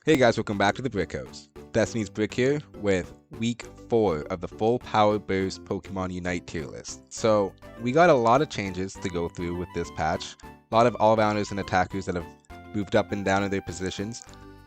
Hey guys, welcome back to the Brik House. Destiny's Brik here with week 4 of the full Power Burst Pokemon Unite tier list. So we got a lot of changes to go through with this patch. A lot of all-rounders and attackers that have moved up and down in their positions.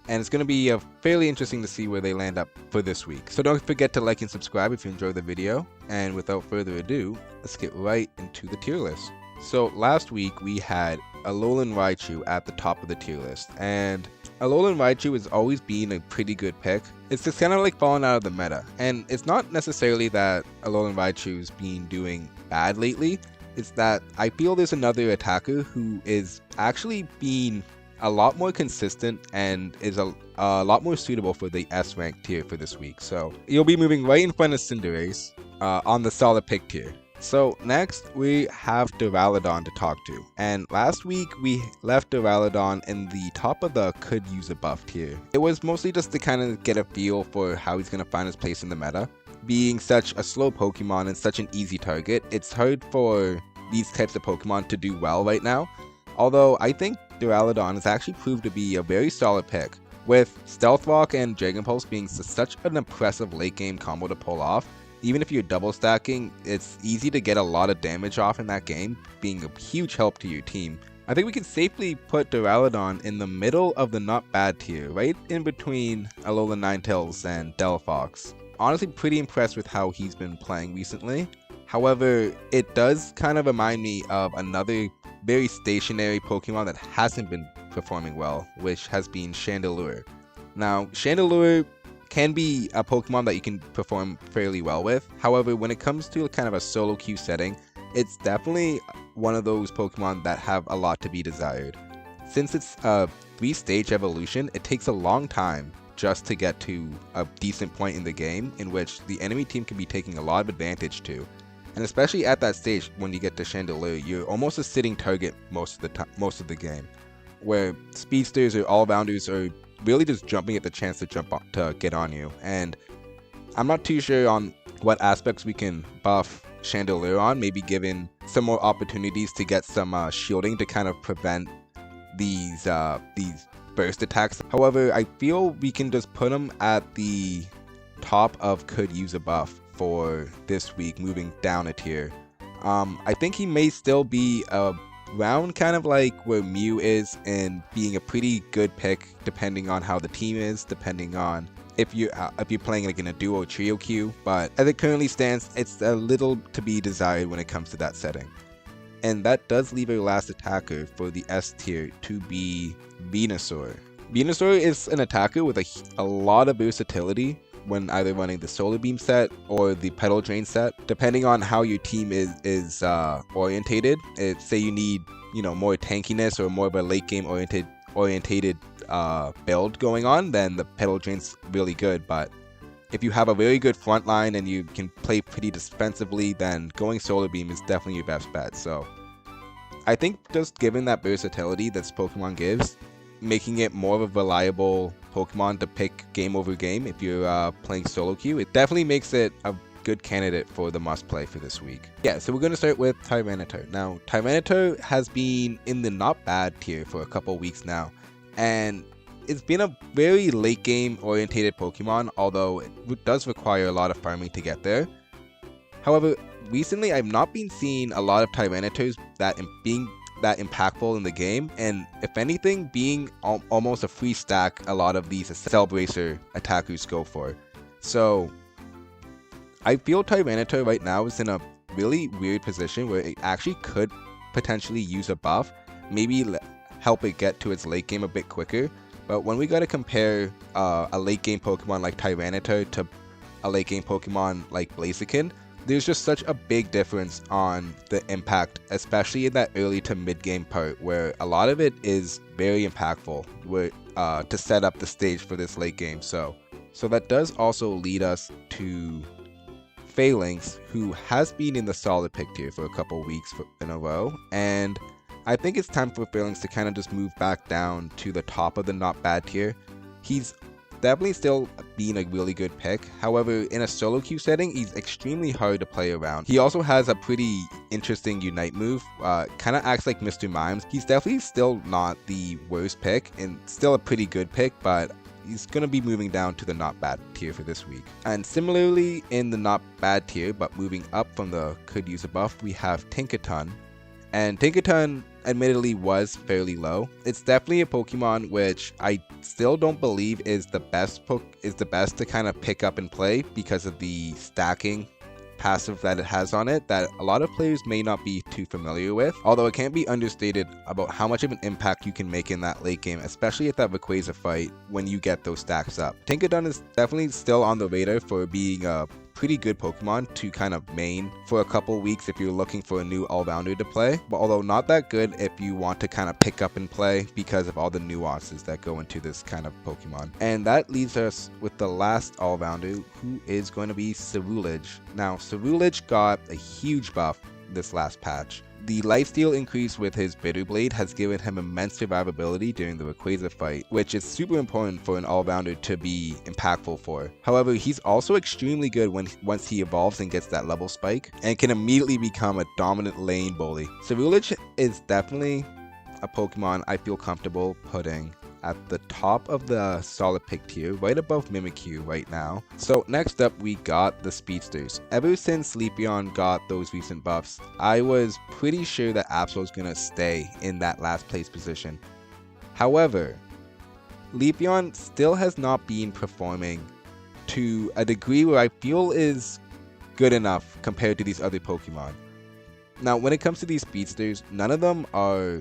And it's going to be fairly interesting to see where they land up for this week. So don't forget to like and subscribe if you enjoyed the video. And without further ado, let's get right into the tier list. So last week we had Alolan Raichu at the top of the tier list. And Alolan Raichu has always been a pretty good pick. It's just kind of like falling out of the meta. And it's not necessarily that Alolan Raichu's been doing bad lately. It's that I feel there's another attacker who is actually being a lot more consistent and is a lot more suitable for the S rank tier for this week. So you'll be moving right in front of Cinderace on the solid pick tier. So next we have Duraludon to talk to, and last week we left Duraludon in the top of the could use a buff tier. It was mostly just to kind of get a feel for how he's going to find his place in the meta. Being such a slow Pokemon and such an easy target, it's hard for these types of Pokemon to do well right now. Although I think Duraludon has actually proved to be a very solid pick, with Stealth Rock and Dragon Pulse being such an impressive late game combo to pull off. Even if you're double stacking, it's easy to get a lot of damage off in that game, being a huge help to your team. I think we can safely put Duraludon in the middle of the not bad tier, right in between Alolan Ninetales and Delphox. Honestly, pretty impressed with how he's been playing recently. However, it does kind of remind me of another very stationary Pokemon that hasn't been performing well, which has been Chandelure. Now, Chandelure can be a Pokemon that you can perform fairly well with. However, when it comes to kind of a solo queue setting, it's definitely one of those Pokemon that have a lot to be desired. Since it's a 3-stage evolution, it takes a long time just to get to a decent point in the game in which the enemy team can be taking a lot of advantage to. And especially at that stage, when you get to Chandelure, you're almost a sitting target most of the game, where speedsters or all-rounders are really just jumping at the chance to get on you. And I'm not too sure on what aspects we can buff Chandelure on, maybe given some more opportunities to get some shielding to kind of prevent these burst attacks. However, I feel we can just put him at the top of could use a buff for this week, moving down a tier. I think he may still be around kind of like where Mew is, and being a pretty good pick depending on how the team is, depending on if you're playing like in a duo or trio queue. But as it currently stands, it's a little to be desired when it comes to that setting. And that does leave our last attacker for the S tier to be Venusaur. Venusaur is an attacker with a lot of versatility when either running the Solar Beam set or the Petal Drain set, depending on how your team is orientated. Say you need, more tankiness or more of a late game orientated build going on, then the Petal Drain's really good. But if you have a very good front line and you can play pretty defensively, then going Solar Beam is definitely your best bet. So I think just given that versatility that this Pokemon gives, making it more of a reliable Pokemon to pick game over game if you're playing solo queue, it definitely makes it a good candidate for the must play for this week. Yeah, so we're going to start with Tyranitar. Now, Tyranitar has been in the not bad tier for a couple weeks now, and it's been a very late game orientated Pokemon, although it does require a lot of farming to get there. However, recently I've not been seeing a lot of Tyranitars being that impactful in the game, and if anything, being almost a free stack a lot of these Cell Bracer attackers go for. So I feel Tyranitar right now is in a really weird position where it actually could potentially use a buff, maybe help it get to its late game a bit quicker. But when we gotta compare a late game Pokemon like Tyranitar to a late game Pokemon like Blaziken, there's just such a big difference on the impact, especially in that early to mid game part where a lot of it is very impactful to set up the stage for this late game. So that does also lead us to Falinks, who has been in the solid pick tier for a couple weeks in a row, and I think it's time for Falinks to kind of just move back down to the top of the not bad tier. He's definitely still being a really good pick. However, in a solo queue setting, he's extremely hard to play around. He also has a pretty interesting Unite move, kind of acts like Mr. Mimes. He's definitely still not the worst pick and still a pretty good pick, but he's going to be moving down to the not bad tier for this week. And similarly in the not bad tier, but moving up from the could use a buff, we have Tinkaton. And Tinkaton admittedly was fairly low. It's definitely a Pokemon which I still don't believe is the best to kind of pick up and play because of the stacking passive that it has on it that a lot of players may not be too familiar with, although it can't be understated about how much of an impact you can make in that late game, especially at that Rayquaza fight when you get those stacks up. Tinkaton is definitely still on the radar for being a pretty good Pokemon to kind of main for a couple weeks if you're looking for a new all-rounder to play, but although not that good if you want to kind of pick up and play because of all the nuances that go into this kind of Pokemon. And that leaves us with the last all-rounder, who is going to be Ceruledge. Now, Ceruledge got a huge buff this last patch. The lifesteal increase with his Bitter Blade has given him immense survivability during the Rayquaza fight, which is super important for an all-rounder to be impactful for. However, he's also extremely good once he evolves and gets that level spike, and can immediately become a dominant lane bully. Ceruledge is definitely a Pokemon I feel comfortable putting at the top of the solid pick tier, right above Mimikyu right now. So next up we got the speedsters. Ever since Leafeon got those recent buffs, I was pretty sure that Absol was gonna stay in that last place position. However, Leafeon still has not been performing to a degree where I feel is good enough compared to these other Pokemon. Now when it comes to these speedsters, none of them are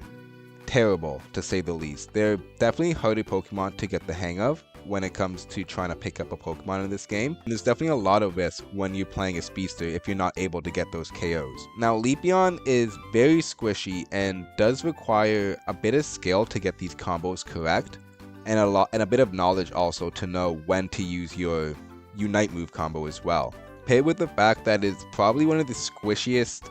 terrible to say the least. They're definitely harder Pokemon to get the hang of when it comes to trying to pick up a Pokemon in this game. And there's definitely a lot of risk when you're playing a speedster if you're not able to get those KOs. Now Leafeon is very squishy and does require a bit of skill to get these combos correct, and a bit of knowledge also to know when to use your Unite move combo as well. Paired with the fact that it's probably one of the squishiest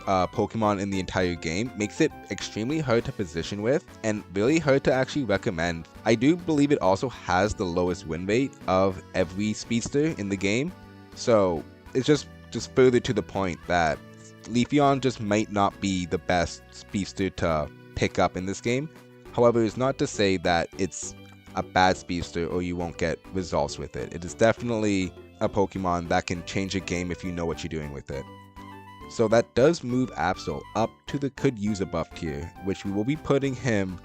Pokemon in the entire game, makes it extremely hard to position with and really hard to actually recommend. I do believe it also has the lowest win rate of every speedster in the game, so it's just further to the point that Leafeon just might not be the best speedster to pick up in this game. However, it's not to say that it's a bad speedster or you won't get results with it. It is definitely a Pokemon that can change a game if you know what you're doing with it. So that does move Absol up to the could use a buff tier, which we will be putting him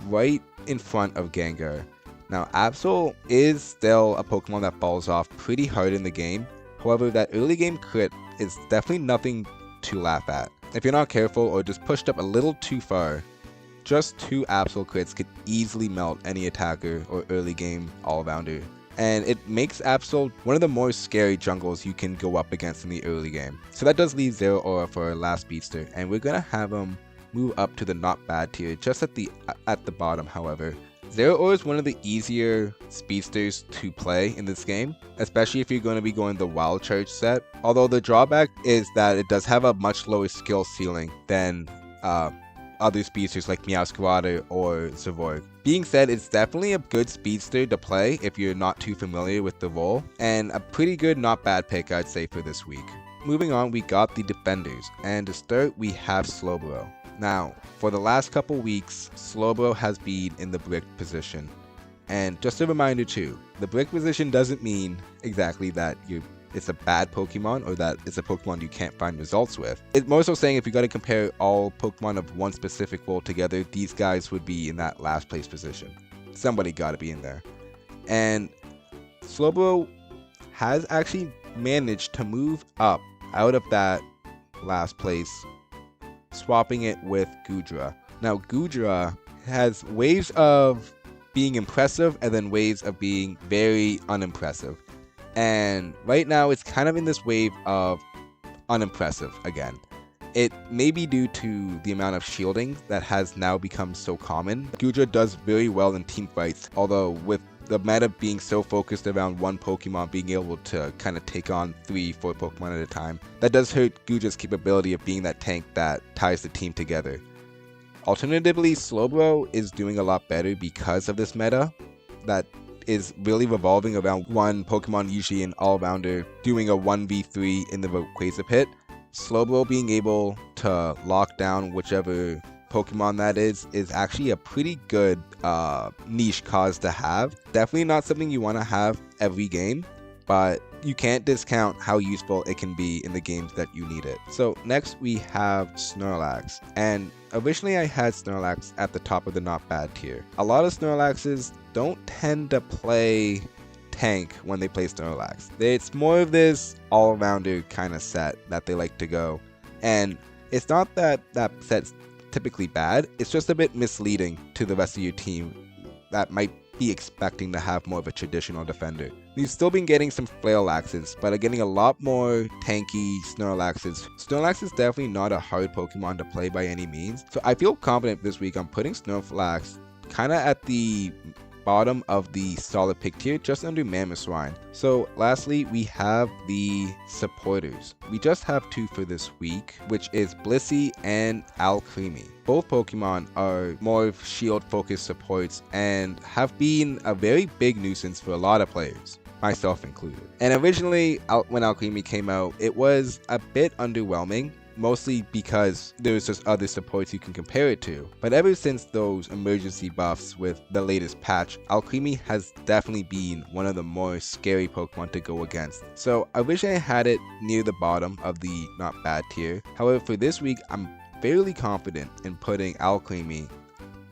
right in front of Gengar. Now Absol is still a Pokemon that falls off pretty hard in the game. However, that early game crit is definitely nothing to laugh at. If you're not careful or just pushed up a little too far, just 2 Absol crits could easily melt any attacker or early game all-rounder. And it makes Absol one of the more scary jungles you can go up against in the early game. So that does leave Zeraora for our last speedster, and we're gonna have him move up to the not bad tier, just at the bottom. However, Zeraora is one of the easier speedsters to play in this game, especially if you're going to be going the Wild Charge set. Although the drawback is that it does have a much lower skill ceiling than other speedsters like Meowscarada or Zeraora. Being said, it's definitely a good speedster to play if you're not too familiar with the role, and a pretty good not bad pick I'd say for this week. Moving on, we got the defenders, and to start we have Slowbro. Now, for the last couple weeks, Slowbro has been in the Brik position. And just a reminder too, the Brik position doesn't mean exactly that it's a bad Pokemon or that it's a Pokemon you can't find results with. It's more so saying if you got to compare all Pokemon of one specific role together, these guys would be in that last place position. Somebody got to be in there. And Slowbro has actually managed to move up out of that last place, swapping it with Goodra. Now Goodra has waves of being impressive and then waves of being very unimpressive. And right now it's kind of in this wave of unimpressive again. It may be due to the amount of shielding that has now become so common. Goodra does very well in team fights, although with the meta being so focused around one Pokemon being able to kind of take on 3-4 Pokemon at a time, that does hurt Goodra's capability of being that tank that ties the team together. Alternatively, Slowbro is doing a lot better because of this meta that is really revolving around one Pokemon, usually an all-rounder, doing a 1v3 in the Rayquaza pit. Slowbro being able to lock down whichever Pokemon that is actually a pretty good niche cause to have. Definitely not something you want to have every game, but you can't discount how useful it can be in the games that you need it. So next we have Snorlax, and originally I had Snorlax at the top of the not bad tier. A lot of Snorlaxes don't tend to play tank when they play Snorlax. It's more of this all-rounder kind of set that they like to go, and it's not that that set's typically bad, it's just a bit misleading to the rest of your team that might be expecting to have more of a traditional defender. We've still been getting some Flail-Laxes, but are getting a lot more tanky Snorlaxes. Snorlax is definitely not a hard Pokemon to play by any means, so I feel confident this week on putting Snorlax kind of at the bottom of the solid pick tier, just under Mamoswine. So lastly, we have the supporters. We just have two for this week, which is Blissey and Alcremie. Both Pokemon are more shield focused supports and have been a very big nuisance for a lot of players, myself included. And originally, when Alcremie came out, it was a bit underwhelming, mostly because there's just other supports you can compare it to. But ever since those emergency buffs with the latest patch, Alcremie has definitely been one of the more scary Pokemon to go against. So I wish I had it near the bottom of the not bad tier. However, for this week, I'm fairly confident in putting Alcremie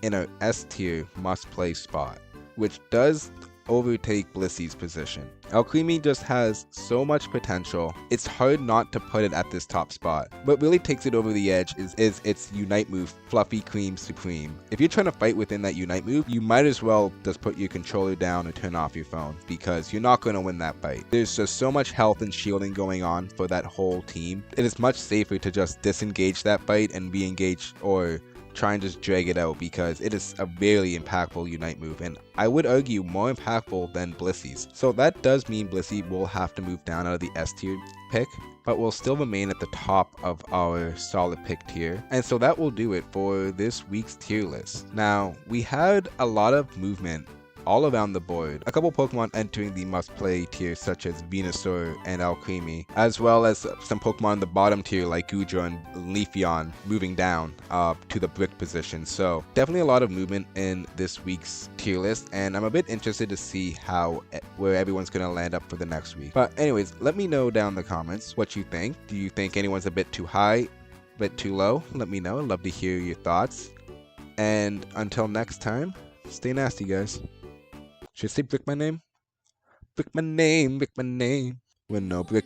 in our S tier must play spot, which does overtake Blissey's position. Alcremie just has so much potential, it's hard not to put it at this top spot. What really takes it over the edge is its Unite move, Fluffy Cream Supreme. If you're trying to fight within that Unite move, you might as well just put your controller down or turn off your phone, because you're not going to win that fight. There's just so much health and shielding going on for that whole team. It is much safer to just disengage that fight and re-engage or try and just drag it out, because it is a very impactful Unite move, and I would argue more impactful than Blissey's. So that does mean Blissey will have to move down out of the S tier pick, but will still remain at the top of our solid pick tier. And so that will do it for this week's tier list. Now, we had a lot of movement all around the board. A couple Pokemon entering the must-play tier such as Venusaur and Alcremie, as well as some Pokemon in the bottom tier like Goodra and Leafeon moving down to the Brik position. So definitely a lot of movement in this week's tier list, and I'm a bit interested to see where everyone's going to land up for the next week. But anyways, let me know down in the comments what you think. Do you think anyone's a bit too high, a bit too low? Let me know. I'd love to hear your thoughts. And until next time, stay nasty, guys. Should I say Brik my name? Brik my name, Brik my name. When no Brik.